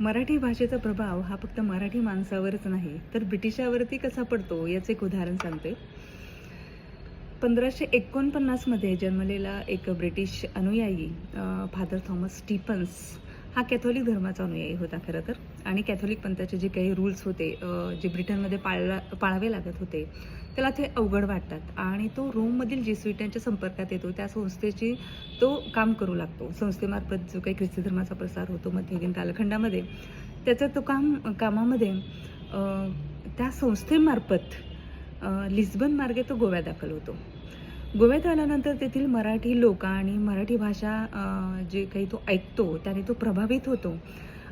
मराठी भाषेचा प्रभाव हा फक्त मराठी माणसावरच नाही तर ब्रिटिशावरती कसा पडतो याचं एक उदाहरण सांगते. 1549 मध्ये जन्मलेला एक ब्रिटिश अनुयायी फादर थॉमस स्टीफन्स हा कॅथोलिक धर्माचा अनुयायी होता खरं तर. आणि कॅथोलिक पंथाचे जे काही रूल्स होते जे ब्रिटनमध्ये पाळावे लागत होते त्याला ते अवघड वाटतात आणि तो रोममधील जेसुइटांच्या संपर्कात येतो. त्या संस्थेची तो काम करू लागतो. संस्थेमार्फत जो काही ख्रिस्ती धर्माचा प्रसार होतो मध्ययुगीन कालखंडामध्ये त्याचं तो कामामध्ये त्या संस्थेमार्फत लिस्बन मार्गे तो गोव्यात दाखल होतो. गोव्यात आल्यानंतर तेथील मराठी लोक आणि मराठी भाषा जे काही तो ऐकतो त्याने तो प्रभावित होतो.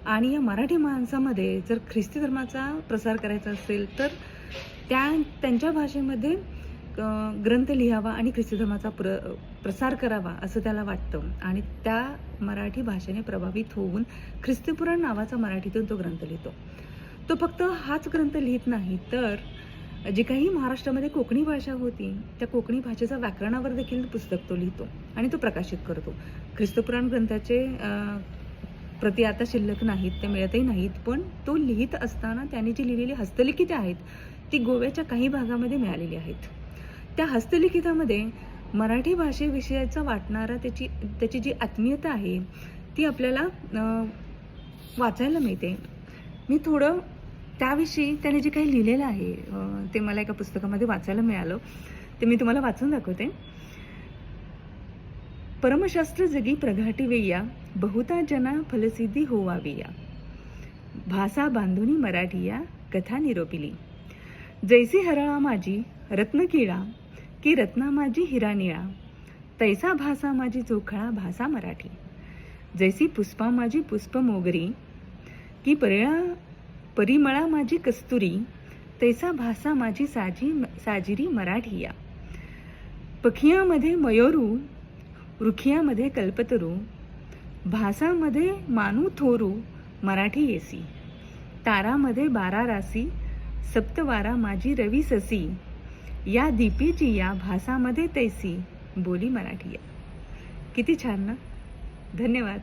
आणि या मराठी माणसामध्ये जर ख्रिस्ती धर्माचा प्रसार करायचा असेल तर त्यांच्या भाषेमध्ये ग्रंथ लिहावा आणि ख्रिस्ती धर्माचा प्रसार करावा असं त्याला वाटतं. आणि त्या मराठी भाषेने प्रभावित होऊन ख्रिस्तीपुराण नावाचा मराठीतून तो ग्रंथ लिहितो. तो फक्त हाच ग्रंथ लिहित नाही तर जी काही महाराष्ट्रामध्ये कोकणी भाषा होती त्या कोकणी भाषेचा व्याकरणावर देखील पुस्तक तो लिहितो आणि तो प्रकाशित करतो. ख्रिस्तपुराण ग्रंथाचे प्रती आता शिल्लक नाहीत, ते मिळतही नाहीत, पण तो लिहित असताना त्याने जी लिहिलेली हस्तलिखिते आहेत ती गोव्याच्या काही भागामध्ये मिळालेली आहेत. त्या हस्तलिखितामध्ये मराठी भाषेविषयीचा वाटणारा त्याची जी आत्मीयता आहे ती आपल्याला वाचायला मिळते. मी थोडं त्याविषयी त्याने जे काही लिहिलेलं आहे ते मला एका पुस्तकामध्ये वाचायला मिळालं, ते मी तुम्हाला वाचून दाखवते. परमशास्त्र जगी प्रघाटी वेया, बहुता जना फलसिद्धी होवाविया. भाषा बांधुनी मराठीया, कथा निरोपिली. जैसी हरळा माझी रत्नकिळा, की रत्ना माझी हिरा निळा. तैसा भाषा माझी चोखळा भाषा मराठी. जैसी पुष्पा माझी पुष्प मोगरी, की परिमळा माझी कस्तुरी. तैसा भाषा माझी साजिरी मराठीया. पखियामध्ये मयोरू, रुखियामध्ये कल्पतरू. भाषामध्ये मानू थोरू, मराठी येसी. तारामध्ये 12 राशी, सप्तवारा माझी रवी ससी. या दीपीची या भाषामध्ये तैसी, बोली मराठीया. किती छान ना. धन्यवाद.